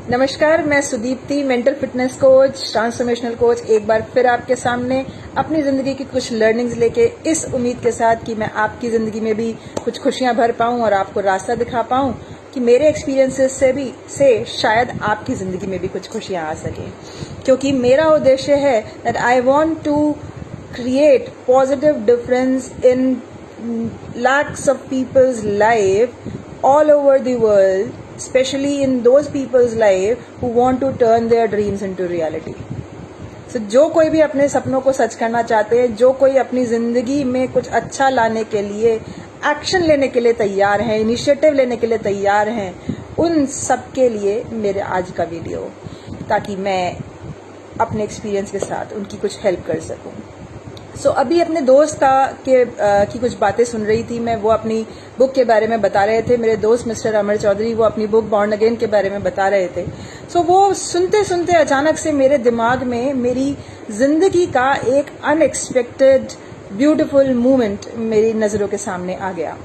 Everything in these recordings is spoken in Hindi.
नमस्कार, मैं Sudipti, mental fitness coach, transformational coach, एक बार फिर आपके सामने अपनी ज़िंदगी की कुछ लर्निंग्स लेके, इस उम्मीद के साथ कि मैं आपकी ज़िंदगी में भी कुछ खुशियां भर पाऊं और आपको रास्ता दिखा पाऊं कि मेरे एक्सपीरियंसेस से शायद आपकी ज़िंदगी में भी कुछ खुशियां आ सकें। क्योंकि मेरा उद्देश्य है that I want to create positive difference in lakhs of people's life all over the world, especially in those people's life who want to turn their dreams into reality. So, जो कोई भी अपने सपनों को सच करना चाहते हैं, जो कोई अपनी जिंदगी में कुछ अच्छा लाने के लिए एक्शन लेने के लिए तैयार हैं, इनिशिएटिव लेने के लिए तैयार हैं, उन सब के लिए मेरे आज का वीडियो, ताकि मैं अपने एक्सपीरियंस के साथ उनकी कुछ हेल्प कर सकूं। अभी अपने दोस्त की कुछ बातें सुन रही थी मैं। वो अपनी बुक के बारे में बता रहे थे। मेरे दोस्त मिस्टर अमर चौधरी, वो अपनी बुक बॉर्न अगेन के बारे में बता रहे थे। वो सुनते सुनते अचानक से मेरे दिमाग में मेरी जिंदगी का एक अनएक्सपेक्टेड ब्यूटीफुल मोमेंट मेरी नजरों के सामने आ गया।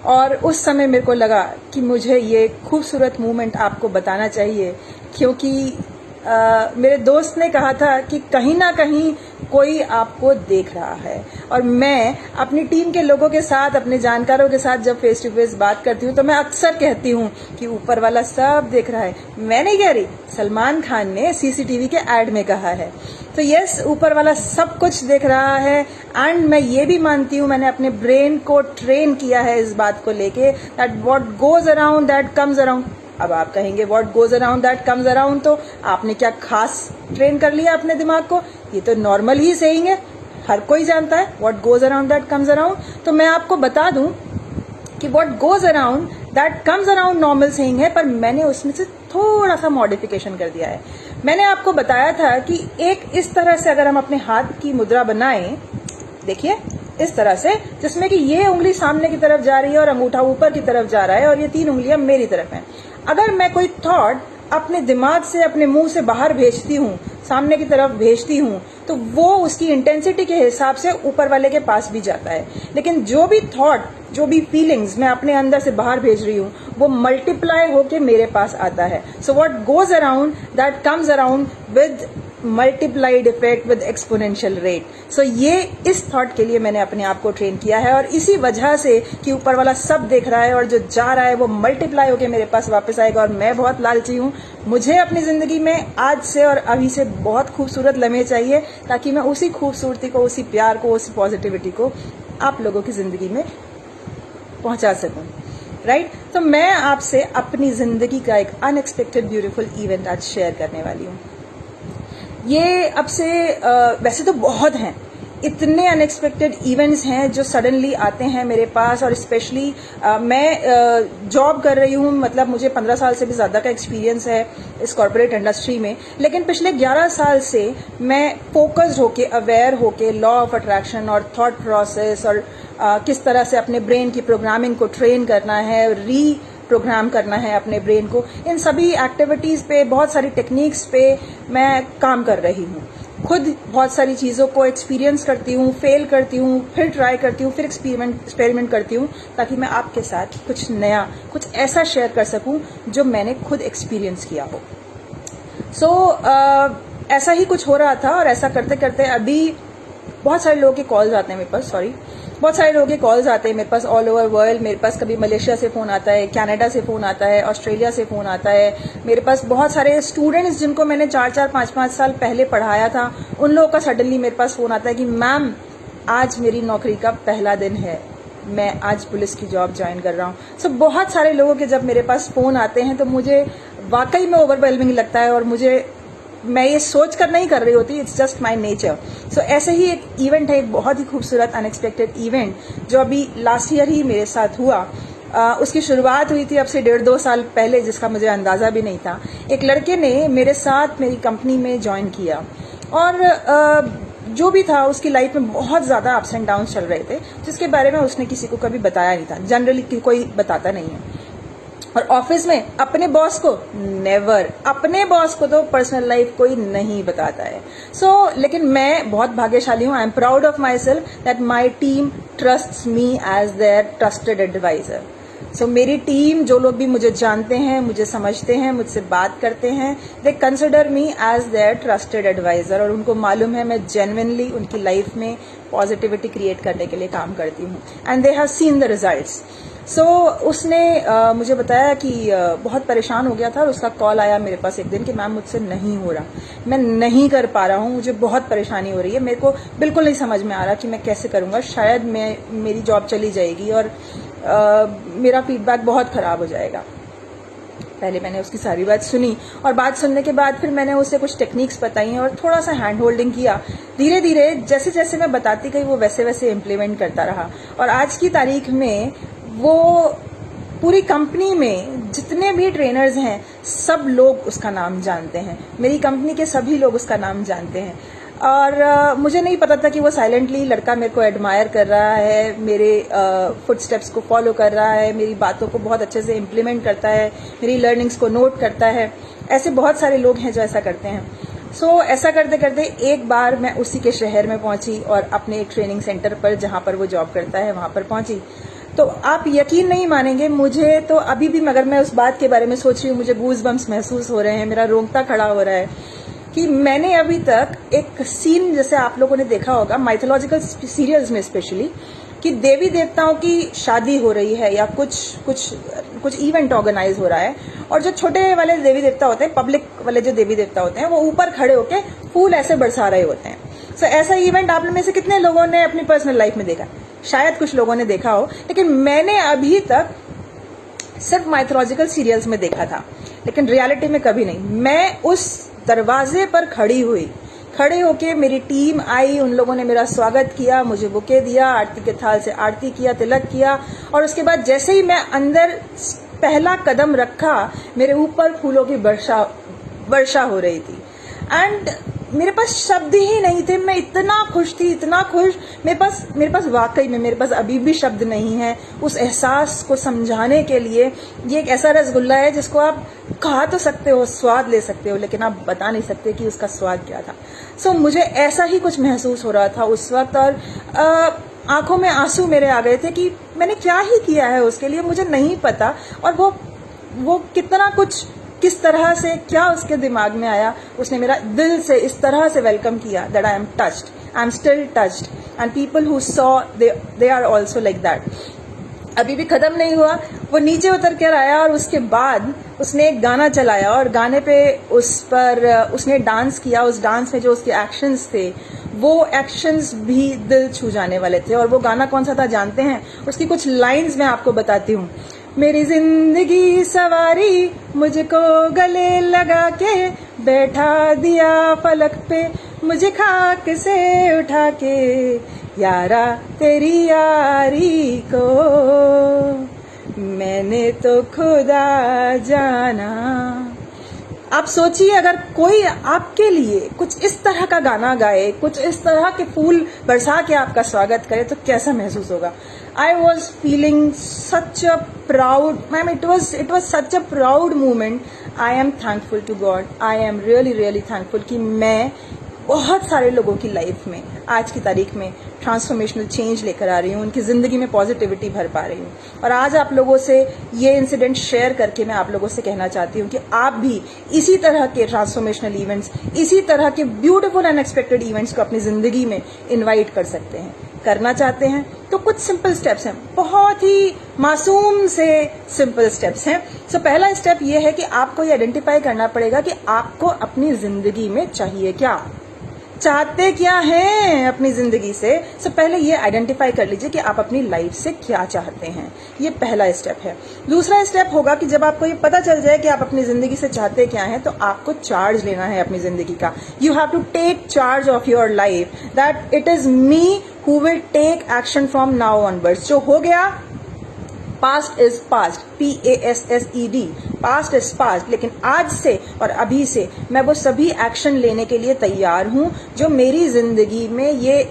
और उस समय मेरे को लगा कि मुझे ये खूबसूरत मोमेंट आपको बताना चाहिए, क्योंकि मेरे दोस्त ने कहा था कि कहीं ना कहीं कोई आपको देख रहा है। और मैं अपनी टीम के लोगों के साथ, अपने जानकारों के साथ जब फेस टू फेस बात करती हूँ तो मैं अक्सर कहती हूँ कि ऊपर वाला सब देख रहा है। मैं नहीं कह रही, सलमान खान ने सीसीटीवी के एड में कहा है। तो यस, ऊपर वाला सब कुछ देख रहा है। एंड मैं ये भी मानती हूँ, मैंने अपने ब्रेन को ट्रेन किया है इस बात को लेके that what goes around that comes around. अब आप कहेंगे what goes around that comes around, तो आपने क्या खास ट्रेन कर लिया अपने दिमाग को? ये तो नॉर्मल ही सेइंग है, हर कोई जानता है what goes around that comes around. तो मैं आपको बता दूं कि what goes around that comes around normal saying है, पर मैंने उसमें से थोड़ा सा मॉडिफिकेशन कर दिया है। मैंने आपको बताया था कि एक इस तरह से अगर हम अपने हाथ की मुद्रा बनाएं, देखिए इस तरह से, जिसमें कि ये उंगली सामने की तरफ जा रही है और अंगूठा ऊपर की तरफ जा रहा है और ये 3 उंगलियां मेरी तरफ हैं। अगर मैं कोई थॉट अपने दिमाग से, अपने मुंह से बाहर भेजती हूँ, सामने की तरफ भेजती हूँ, तो वो उसकी इंटेंसिटी के हिसाब से ऊपर वाले के पास भी जाता है। लेकिन जो भी थॉट, जो भी फीलिंग्स मैं अपने अंदर से बाहर भेज रही हूँ, वो मल्टीप्लाई होके मेरे पास आता है। So what goes around that comes around with multiplied effect with exponential rate. So ये इस थॉट के लिए मैंने अपने आप को ट्रेन किया है। और इसी वजह से कि ऊपर वाला सब देख रहा है और जो जा रहा है वो मल्टीप्लाई होके मेरे पास वापस आएगा। और मैं बहुत लालची हूँ, मुझे अपनी जिंदगी में आज से और अभी से बहुत खूबसूरत लम्हे चाहिए, ताकि मैं उसी खूबसूरती को, उसी प्यार को, उसी पॉजिटिविटी को आप लोगों की जिंदगी में पहुंचा सकूं। राइट? तो मैं आपसे अपनी जिंदगी का एक अनएक्सपेक्टेड ब्यूटीफुल इवेंट आज शेयर करने वाली हूँ। ये अब से वैसे तो बहुत हैं, इतने अनएक्सपेक्टेड इवेंट्स हैं जो सडनली आते हैं मेरे पास। और स्पेशली मैं जॉब कर रही हूँ, मतलब मुझे 15 साल से भी ज़्यादा का एक्सपीरियंस है इस कॉर्पोरेट इंडस्ट्री में। लेकिन पिछले 11 साल से मैं फोकस्ड होके, अवेयर होके लॉ ऑफ अट्रैक्शन और थॉट प्रोसेस और किस तरह से अपने ब्रेन की प्रोग्रामिंग को ट्रेन करना है, प्रोग्राम करना है अपने ब्रेन को, इन सभी एक्टिविटीज़ पे, बहुत सारी टेक्निक्स पे मैं काम कर रही हूँ। खुद बहुत सारी चीज़ों को एक्सपीरियंस करती हूँ, फेल करती हूँ, फिर ट्राई करती हूँ, फिर एक्सपेरिमेंट करती हूँ, ताकि मैं आपके साथ कुछ नया, कुछ ऐसा शेयर कर सकूँ जो मैंने खुद एक्सपीरियंस किया हो। ऐसा ही कुछ हो रहा था। और ऐसा करते करते अभी बहुत सारे लोगों के कॉल्स आते हैं मेरे पास, बहुत सारे लोगों के कॉल्स आते हैं मेरे पास ऑल ओवर वर्ल्ड। मेरे पास कभी मलेशिया से फ़ोन आता है, कनाडा से फ़ोन आता है, ऑस्ट्रेलिया से फ़ोन आता है। मेरे पास बहुत सारे स्टूडेंट्स जिनको मैंने 4-4, 5-5 साल पहले पढ़ाया था, उन लोगों का सडनली मेरे पास फ़ोन आता है कि मैम, आज मेरी नौकरी का पहला दिन है, मैं आज पुलिस की जॉब ज्वाइन कर रहा हूँ। बहुत सारे लोगों के जब मेरे पास फ़ोन आते हैं तो मुझे वाकई में ओवरवेलमिंग लगता है। और मैं ये सोच कर नहीं कर रही होती, इट्स जस्ट माई नेचर। ऐसे ही एक इवेंट है, एक बहुत ही खूबसूरत अनएक्सपेक्टेड इवेंट जो अभी लास्ट ईयर ही मेरे साथ हुआ। उसकी शुरुआत हुई थी अब से 1.5-2 साल पहले, जिसका मुझे अंदाज़ा भी नहीं था। एक लड़के ने मेरे साथ मेरी कंपनी में ज्वाइन किया और जो भी था उसकी लाइफ में बहुत ज़्यादा अप्स एंड डाउन्स चल रहे थे, जिसके बारे में उसने किसी को कभी बताया नहीं था। जनरली कोई बताता नहीं है। और ऑफिस में अपने बॉस को नेवर, अपने बॉस को तो पर्सनल लाइफ कोई नहीं बताता है। लेकिन मैं बहुत भाग्यशाली हूँ। I am proud of myself that my team trusts me as their trusted advisor. So मेरी टीम, जो लोग भी मुझे जानते हैं, मुझे समझते हैं, मुझसे बात करते हैं, they consider me as their trusted adviser, और उनको मालूम है मैं जेन्युइनली उनकी लाइफ में पॉजिटिविटी क्रिएट करने के लिए काम करती हूँ, and they have seen the results. So उसने मुझे बताया कि बहुत परेशान हो गया था, और उसका कॉल आया मेरे पास एक दिन कि मैम मुझसे नहीं हो रहा, मैं नहीं कर पा रहा हूँ, मुझे बहुत परेशानी हो रही है, मेरे को बिल्कुल नहीं समझ में आ रहा कि मैं कैसे करूँगा, शायद मेरी जॉब चली जाएगी और मेरा फीडबैक बहुत ख़राब हो जाएगा। पहले मैंने उसकी सारी बात सुनी, और बात सुनने के बाद फिर मैंने उसे कुछ टेक्निक्स बताई और थोड़ा सा हैंड होल्डिंग किया। धीरे धीरे जैसे जैसे मैं बताती गई वो वैसे वैसे इम्प्लीमेंट करता रहा, और आज की तारीख में वो पूरी कंपनी में जितने भी ट्रेनर्स हैं सब लोग उसका नाम जानते हैं, मेरी कंपनी के सभी लोग उसका नाम जानते हैं। और मुझे नहीं पता था कि वो साइलेंटली लड़का मेरे को एडमायर कर रहा है, मेरे फुटस्टेप्स को फॉलो कर रहा है, मेरी बातों को बहुत अच्छे से इम्प्लीमेंट करता है, मेरी लर्निंग्स को नोट करता है। ऐसे बहुत सारे लोग हैं जो ऐसा करते हैं। सो ऐसा करते करते एक बार मैं उसी के शहर में पहुंची और अपने एक ट्रेनिंग सेंटर पर, जहां पर वो जॉब करता है, वहां पर पहुंची। तो आप यकीन नहीं मानेंगे, मुझे तो अभी भी, मगर मैं उस बात के बारे में सोच रही हूँ, मुझे गूज बम्स महसूस हो रहे हैं, मेरा रोंगटा खड़ा हो रहा है कि मैंने अभी तक एक सीन, जैसे आप लोगों ने देखा होगा माइथोलॉजिकल सीरियल्स में स्पेशली, कि देवी देवताओं की शादी हो रही है या कुछ इवेंट ऑर्गेनाइज हो रहा है, और जो छोटे वाले देवी देवता होते हैं, पब्लिक वाले जो देवी देवता होते हैं, वो ऊपर खड़े होके फूल ऐसे बरसा रहे होते हैं। सो ऐसा इवेंट आप में से कितने लोगों ने अपनी पर्सनल लाइफ में देखा? शायद कुछ लोगों ने देखा हो, लेकिन मैंने अभी तक सिर्फ माइथोलॉजिकल सीरियल्स में देखा था, लेकिन रियलिटी में कभी नहीं। मैं उस दरवाजे पर खड़े होके मेरी टीम आई, उन लोगों ने मेरा स्वागत किया, मुझे बुके दिया, आरती के थाल से आरती किया, तिलक किया, और उसके बाद जैसे ही मैं अंदर पहला कदम रखा, मेरे ऊपर फूलों की वर्षा हो रही थी, एंड मेरे पास शब्द ही नहीं थे। मैं इतना खुश थी, इतना खुश, मेरे पास वाकई में मेरे पास अभी भी शब्द नहीं है उस एहसास को समझाने के लिए। ये एक ऐसा रसगुल्ला है जिसको आप खा तो सकते हो, स्वाद ले सकते हो, लेकिन आप बता नहीं सकते कि उसका स्वाद क्या था। सो मुझे ऐसा ही कुछ महसूस हो रहा था उस वक्त, और आंखों में आंसू मेरे आ गए थे कि मैंने क्या ही किया है उसके लिए, मुझे नहीं पता। और वो कितना कुछ, किस तरह से, क्या उसके दिमाग में आया, उसने मेरा दिल से इस तरह से वेलकम किया that I am touched, I am still touched, and people who saw they are also like that. अभी भी खत्म नहीं हुआ, वो नीचे उतर कर आया और उसके बाद उसने एक गाना चलाया, और गाने पे उसने डांस किया। उस डांस में जो उसके एक्शंस थे, वो एक्शंस भी दिल छू जाने वाले थे। और वो गाना कौन सा था जानते हैं? उसकी कुछ लाइंस मैं आपको बताती हूँ। मेरी जिंदगी सवारी, मुझको गले लगा के बैठा दिया फलक पे, मुझे खाक से उठा के यारा तेरी यारी को मैंने तो खुदा जाना। आप सोचिए, अगर कोई आपके लिए कुछ इस तरह का गाना गाए, कुछ इस तरह के फूल बरसा के आपका स्वागत करे, तो कैसा महसूस होगा? I was feeling such a proud, ma'am, it was such a proud moment. I am thankful to God. I am really thankful कि मैं बहुत सारे लोगों की लाइफ में आज की तारीख में ट्रांसफॉर्मेशनल चेंज लेकर आ रही हूँ, उनकी ज़िंदगी में पॉजिटिविटी भर पा रही हूँ। और आज आप लोगों से ये इंसिडेंट शेयर करके मैं आप लोगों से कहना चाहती हूँ कि आप भी इसी तरह के ट्रांसफॉर्मेशनल इवेंट्स, इसी तरह के ब्यूटीफुल अनएक्सपेक्टेड इवेंट्स को अपनी ज़िंदगी में इन्वाइट कर सकते हैं। करना चाहते हैं तो कुछ सिंपल स्टेप्स हैं, बहुत ही मासूम से सिंपल स्टेप्स हैं। सो पहला स्टेप ये है कि आपको ये आइडेंटिफाई करना पड़ेगा कि आपको अपनी ज़िंदगी में चाहिए क्या, चाहते क्या हैं अपनी जिंदगी से। सो पहले ये आइडेंटिफाई कर लीजिए कि आप अपनी लाइफ से क्या चाहते हैं। ये पहला स्टेप है। दूसरा स्टेप होगा कि जब आपको ये पता चल जाए कि आप अपनी जिंदगी से चाहते क्या हैं, तो आपको चार्ज लेना है अपनी जिंदगी का। You have to take charge of your life, that it is me who will take action from now onwards. जो हो गया, past is past, PASSED, past is past. लेकिन आज से और अभी से मैं वो सभी एक्शन लेने के लिए तैयार हूं जो मेरी जिंदगी में ये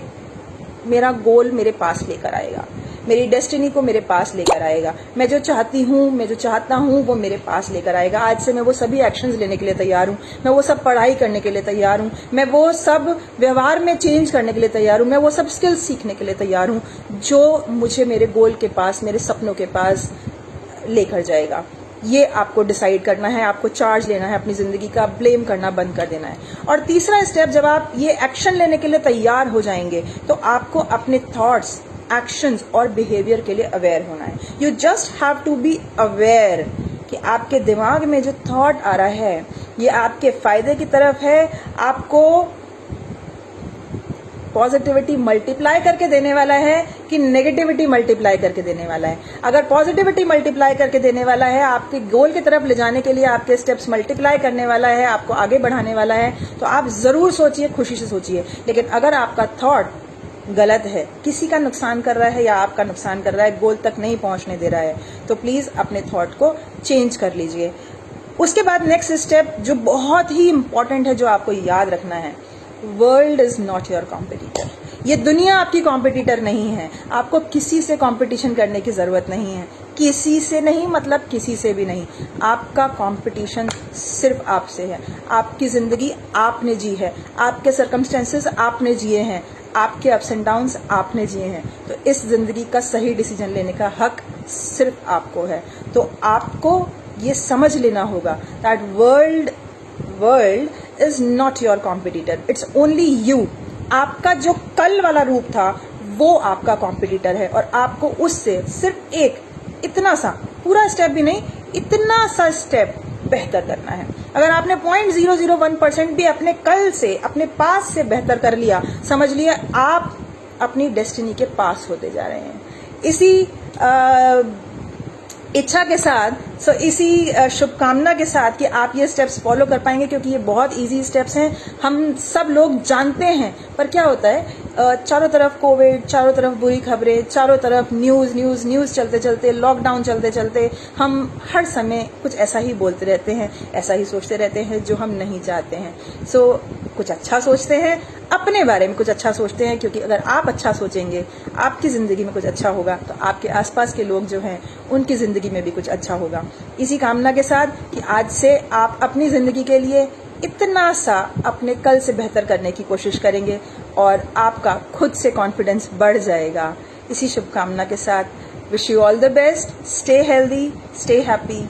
मेरा गोल मेरे पास लेकर आएगा, मेरी डेस्टिनी को मेरे पास लेकर आएगा। मैं जो चाहती हूँ, मैं जो चाहता हूँ, वो मेरे पास लेकर आएगा। आज से मैं वो सभी एक्शंस लेने के लिए तैयार हूँ। मैं वो सब पढ़ाई करने के लिए तैयार हूँ। मैं वो सब व्यवहार में चेंज करने के लिए तैयार हूँ। मैं वो सब स्किल्स सीखने के लिए तैयार हूँ जो मुझे मेरे गोल के पास, मेरे सपनों के पास लेकर जाएगा, ये आपको डिसाइड करना है, आपको चार्ज लेना है अपनी जिंदगी का, ब्लेम करना बंद कर देना है। और तीसरा स्टेप, जब आप ये एक्शन लेने के लिए तैयार हो जाएंगे तो आपको अपने थॉट्स, एक्शंस और बिहेवियर के लिए अवेयर होना है। You just have to be aware कि आपके दिमाग में जो थॉट आ रहा है ये आपके फायदे की तरफ है, आपको पॉजिटिविटी मल्टीप्लाई करके देने वाला है कि नेगेटिविटी मल्टीप्लाई करके देने वाला है। अगर पॉजिटिविटी मल्टीप्लाई करके देने वाला है, आपके गोल की तरफ ले जाने के लिए आपके स्टेप्स मल्टीप्लाई करने वाला है, आपको आगे बढ़ाने वाला है, तो आप जरूर सोचिए, खुशी से सोचिए। लेकिन अगर आपका थॉट गलत है, किसी का नुकसान कर रहा है या आपका नुकसान कर रहा है, गोल तक नहीं पहुंचने दे रहा है, तो प्लीज अपने थॉट को चेंज कर लीजिए। उसके बाद नेक्स्ट स्टेप जो बहुत ही इंपॉर्टेंट है, जो आपको याद रखना है, world is not your competitor. ये दुनिया आपकी कॉम्पिटिटर नहीं है। आपको किसी से कॉम्पिटिशन करने की जरूरत नहीं है, किसी से नहीं, मतलब किसी से भी नहीं। आपका कंपटीशन सिर्फ आपसे है। आपकी जिंदगी आपने जी है, आपके सर्कमस्टेंसेस आपने जिए हैं, आपके अप्स एंड डाउन्स आपने जिए हैं। तो इस जिंदगी का सही डिसीजन लेने का हक सिर्फ आपको है। तो आपको ये समझ लेना होगा that world is not your competitor, it's only you. आपका जो कल वाला रूप था वो आपका कॉम्पिटिटर है, और आपको उससे सिर्फ एक इतना सा, पूरा स्टेप भी नहीं, इतना सा स्टेप बेहतर करना है। अगर आपने 0.001% भी अपने कल से, अपने पास से बेहतर कर लिया, समझ लिया आप अपनी डेस्टिनी के पास होते जा रहे हैं। इसी इच्छा के साथ, इसी शुभकामना के साथ कि आप ये स्टेप्स फॉलो कर पाएंगे, क्योंकि ये बहुत इजी स्टेप्स हैं, हम सब लोग जानते हैं। पर क्या होता है, चारों तरफ कोविड, चारों तरफ बुरी खबरें, चारों तरफ न्यूज चलते चलते, लॉकडाउन चलते चलते हम हर समय कुछ ऐसा ही बोलते रहते हैं, ऐसा ही सोचते रहते हैं जो हम नहीं चाहते हैं। कुछ अच्छा सोचते हैं, अपने बारे में कुछ अच्छा सोचते हैं, क्योंकि अगर आप अच्छा सोचेंगे, आपकी जिंदगी में कुछ अच्छा होगा, तो आपके आसपास के लोग जो हैं उनकी जिंदगी में भी कुछ अच्छा होगा। इसी कामना के साथ कि आज से आप अपनी जिंदगी के लिए इतना सा अपने कल से बेहतर करने की कोशिश करेंगे और आपका खुद से कॉन्फिडेंस बढ़ जाएगा। इसी शुभकामना के साथ wish you all the best, stay healthy, stay happy.